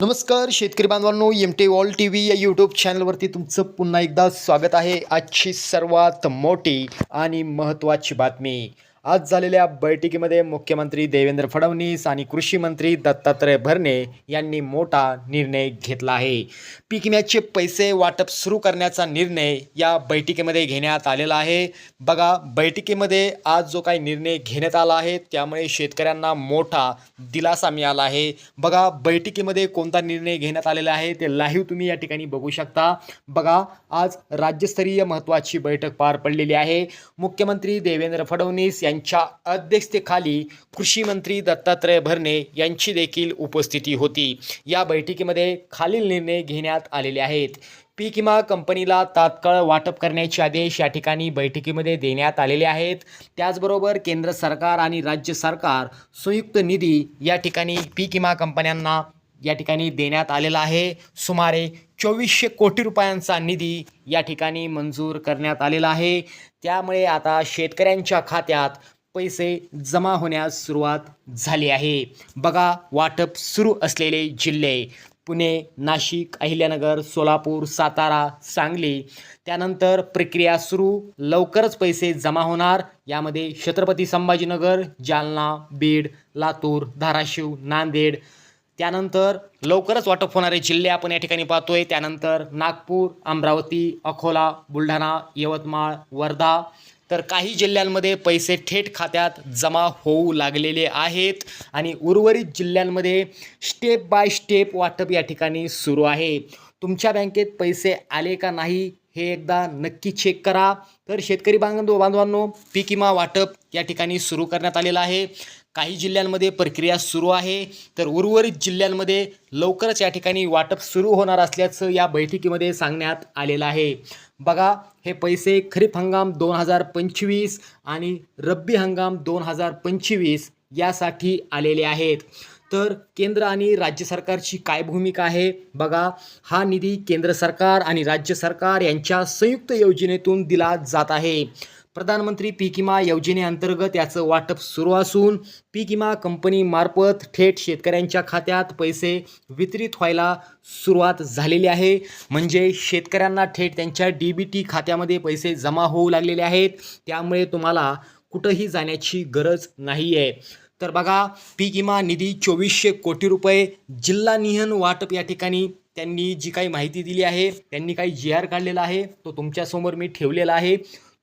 नमस्कार शेतकरी बांधवांनो, एमटी ऑल टी व्ही या यूट्यूब चॅनलवरती तुमचं पुन्हा एकदा स्वागत आहे. आजची सर्वात मोठी आणि महत्त्वाची बातमी. आज झालेल्या बैठकीमध्ये मुख्यमंत्री देवेंद्र फडणवीस आणि कृषी मंत्री दत्तात्रय भरणे यांनी मोठा निर्णय घेतला आहे. पीक विम्याचे पैसे वाटप सुरू करण्याचा निर्णय या बैठकीमध्ये घेण्यात आलेला आहे. बघा, बैठकीमध्ये आज जो काही निर्णय घेण्यात आला आहे त्यामुळे शेतकऱ्यांना मोठा दिलासा मिळाला आहे. बघा, बैठकीमध्ये कोणता निर्णय घेण्यात आलेला आहे ते लाईव्ह तुम्ही या ठिकाणी बघू शकता. बघा, आज राज्यस्तरीय महत्त्वाची बैठक पार पडलेली आहे. मुख्यमंत्री देवेंद्र फडणवीस यांच्या अध्यक्षतेखाली कृषी मंत्री दत्तात्रय भरणे यांची देखील उपस्थिती होती. या बैठकीमध्ये खालील निर्णय घेण्यात आलेले आहेत. पीक विमा कंपनीला तात्काळ वाटप करण्याचे आदेश या ठिकाणी बैठकीमध्ये देण्यात आलेले आहेत. त्याचबरोबर केंद्र सरकार आणि राज्य सरकार संयुक्त निधी या ठिकाणी पीक विमा कंपन्यांना या ठिकाणी देण्यात आलेला आहे. सुमारे 2400 कोटी रुपयांचा निधी या ठिकाणी मंजूर करण्यात आलेला आहे. त्यामुळे आता शेतकऱ्यांच्या खात्यात पैसे जमा होण्यास सुरुवात झाली आहे. बघा, वाटप सुरू असलेले जिल्हे पुणे, नाशिक, अहिल्यानगर, सोलापूर, सातारा, सांगली. त्यानंतर प्रक्रिया सुरू, लवकरच पैसे जमा होणार. यामध्ये छत्रपती संभाजीनगर, जालना, बीड, लातूर, धाराशिव, नांदेड. त्यानंतर लवकरच वाटप होणारे जिल्हे आपण या ठिकाणी पाहतोय. त्यानंतर नागपूर, अमरावती, अकोला, बुलढाणा, यवतमाळ, वर्धा. तर काही जिल्ह्यांमध्ये पैसे थेट खात्यात जमा होऊ लागलेले आहेत आणि उर्वरित जिल्ह्यांमध्ये स्टेप बाय स्टेप वाटप या ठिकाणी सुरू आहे. तुमच्या बँकेत पैसे आले का नाही हे एकदा नक्की चेक करा. तर शेतकरी बांधवांनो, पीक विमा वाटप या ठिकाणी सुरू करण्यात आलेलं आहे. काही जिल्ह्यांमध्ये प्रक्रिया सुरू आहे, तर उर्वरित जिल्ह्यांमध्ये लवकरच या ठिकाणी वाटप सुरू होणार असल्याचं या बैठकीमध्ये सांगण्यात आलेलं आहे. बघा, हे पैसे खरीप हंगाम 2025 आणि रब्बी हंगाम 2025 यासाठी आलेले आहेत. तर केंद्र आणि राज्य सरकारची काय भूमिका आहे बघा. हा निधी केंद्र सरकार आणि राज्य सरकार यांच्या संयुक्त योजनेतून दिला जात आहे. प्रधानमंत्री पीक विमा योजनेअंतर्गत याचं वाटप सुरू असून पीक विमा कंपनीमार्फत थेट शेतकऱ्यांच्या खात्यात पैसे वितरित व्हायला सुरुवात झालेली आहे. म्हणजे शेतकऱ्यांना थेट त्यांच्या DBT खात्यामध्ये पैसे जमा होऊ लागलेले आहेत. त्यामुळे तुम्हाला कुठंही जाण्याची गरज नाही आहे. तर बघा, पीक विमा निधी 2400 कोटी रुपये जिल्हानिहाय वाटप या ठिकाणी त्यांनी जी काही माहिती दिली आहे, त्यांनी काही GR काढलेला आहे, तो तुमच्यासमोर मी ठेवलेला आहे,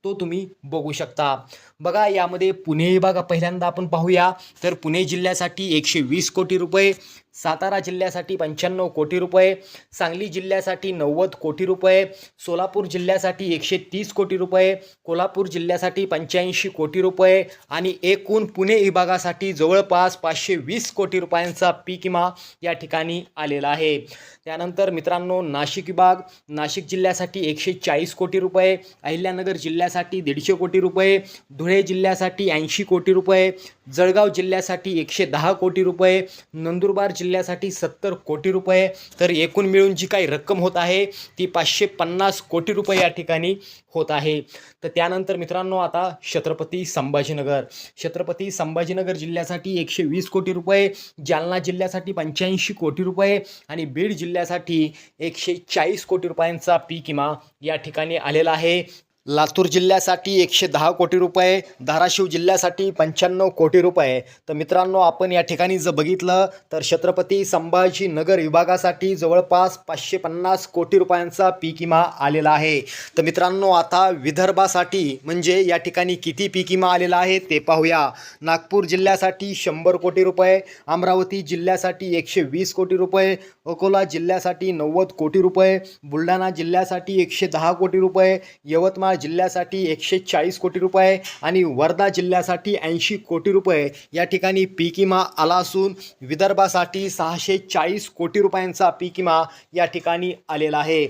तो तुम्ही बघू शकता. बघा, यामध्ये पुणे विभाग पहिल्यांदा आपण पाहूया. तर पुणे जिल्ह्यासाठी 120 कोटी रुपये, सातारा जिल्ह्यासाठी 95 कोटी रुपये, सांगली जिल्ह्यासाठी 90 कोटी रुपये, सोलापूर जिल्ह्यासाठी 130 कोटी रुपये, कोल्हापूर जिल्ह्यासाठी 85 कोटी रुपये आणि एकूण पुणे विभागासाठी जवळपास 520 कोटी रुपयांचा पीक विमा या ठिकाणी आलेला आहे. त्यानंतर मित्रांनो, नाशिक विभाग, नाशिक जिल्ह्यासाठी 140 कोटी रुपये, अहिल्यानगर जिल्ह्यासाठी 150 कोटी रुपये, धुळे जिल्ह्यासाठी 80 कोटी रुपये, जळगाव जिल्ह्यासाठी 110 कोटी रुपये, नंदुरबार जिल्ह्यासाठी 70 कोटी रुपये. तर एकूण मिळून जी काही रक्कम होत आहे ती 550 कोटी रुपये या ठिकाणी होत आहे. तर त्यानंतर मित्रांनो, आता छत्रपती संभाजीनगर जिल्ह्यासाठी 120 कोटी रुपये, जालना जिल्ह्यासाठी 85 कोटी रुपये आणि बीड जिल्ह्यासाठी 140 कोटी रुपयांचा पीक विमा या ठिकाणी आलेला आहे. लातूर जिल्ह्यासाठी 110 कोटी रुपये, धाराशिव जिल्ह्यासाठी 95 कोटी रुपये. तर मित्रांनो, आपण या ठिकाणी जर बघितलं तर छत्रपती संभाजीनगर विभागासाठी जवळपास 550 कोटी रुपयांचा पीक विमा आलेला आहे. तर मित्रांनो, आता विदर्भासाठी म्हणजे या ठिकाणी किती पीक विमा आलेला आहे ते पाहूया. नागपूर जिल्ह्यासाठी 100 कोटी रुपये, अमरावती जिल्ह्यासाठी 120 कोटी रुपये, अकोला जिल्ह्यासाठी 90 कोटी रुपये, बुलढाणा जिल्ह्यासाठी 110 कोटी रुपये, यवतमाळ जिल्ह्यासाठी 140 कोटी रुपये आणि वर्धा जिल्ह्यासाठी 80 कोटी रुपये या ठिकाणी पीक विमा आला असून विदर्भासाठी 640 कोटी रुपयांचा पीक विमा या ठिकाणी आलेला आहे.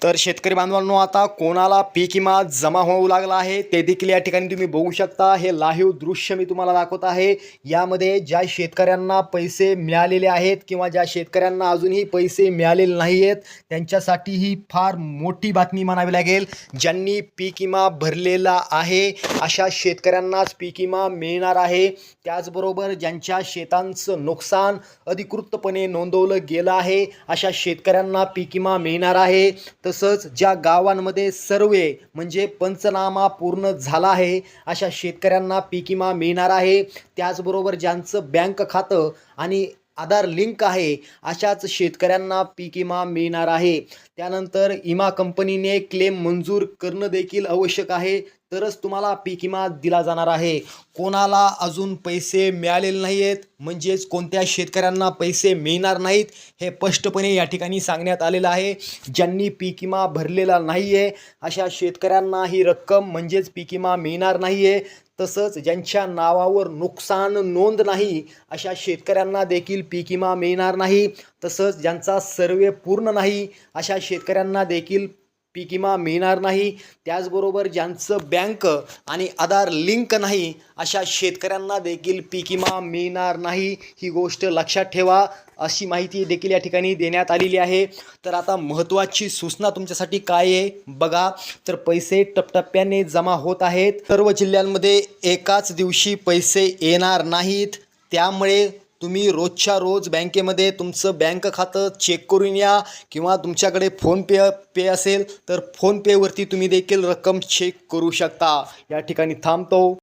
तर शेतकरी बांधवांनो, आता कोणाला पीक विमा जमा होऊ लागला आहे ते देखील या ठिकाणी तुम्ही बघू शकता. हे लाईव्ह दृश्य मी तुम्हाला दाखवत आहे. यामध्ये ज्या शेतकऱ्यांना पैसे मिळालेले आहेत किंवा ज्या शेतकऱ्यांना अजूनही पैसे मिळालेले नाही आहेत त्यांच्यासाठी ही फार मोठी बातमी म्हणावी लागेल. ज्यांनी पीक विमा भरलेला आहे अशा शेतकऱ्यांनाच पीक विमा मिळणार आहे. त्याचबरोबर ज्यांच्या शेतांचं नुकसान अधिकृतपणे नोंदवलं गेलं आहे अशा शेतकऱ्यांना पीक विमा मिळणार आहे. तसंच ज्या गावांमध्ये सर्वे म्हणजे पंचनामा पूर्ण झाला आहे अशा शेतकऱ्यांना पीक विमा मिळणार आहे. त्याचबरोबर ज्यांचं बँक खातं आणि आधार लिंक आहे अशाच शेतकऱ्यांना पीक विमा मिळणार आहे. त्यानंतर विमा कंपनीने क्लेम मंजूर करणं देखील आवश्यक आहे, तरच तुम्हाला पीक विमा दिला जाणार आहे. कोणाला अजून पैसे मिळालेले नाही आहेत म्हणजेच कोणत्या शेतकऱ्यांना पैसे मिळणार नाहीत हे स्पष्टपणे या ठिकाणी सांगण्यात आलेलं आहे. ज्यांनी पीक विमा भरलेला नाही आहे अशा शेतकऱ्यांना ही रक्कम म्हणजेच पीक विमा मिळणार नाही आहे. तसंच ज्यांच्या नावावर नुकसान नोंद नाही अशा शेतकऱ्यांना देखील पीक विमा मिळणार नाही. तसंच ज्यांचा सर्वे पूर्ण नाही अशा शेतकऱ्यांना देखील पीक विमा मिळणार नाही. त्याचबरोबर ज्यांचं बँक आणि आधार लिंक नाही अशा शेतकऱ्यांना देखील पीक विमा मिळणार नाही. ही गोष्ट लक्षात ठेवा, अशी माहिती देखील या ठिकाणी देण्यात आलेली आहे. तर आता महत्त्वाची सूचना तुमच्यासाठी काय आहे बघा. तर पैसे टप्प्याने जमा होत आहेत. सर्व जिल्ह्यांमध्ये एकाच दिवशी पैसे येणार नाहीत. त्यामुळे तुम्ही रोजच्या रोज बँकेमध्ये तुमचं बँक खातं चेक करून या किंवा तुमच्याकडे फोनपे असेल तर फोनपेवरती तुम्ही देखील रक्कम चेक करू शकता. या ठिकाणी थांबतो.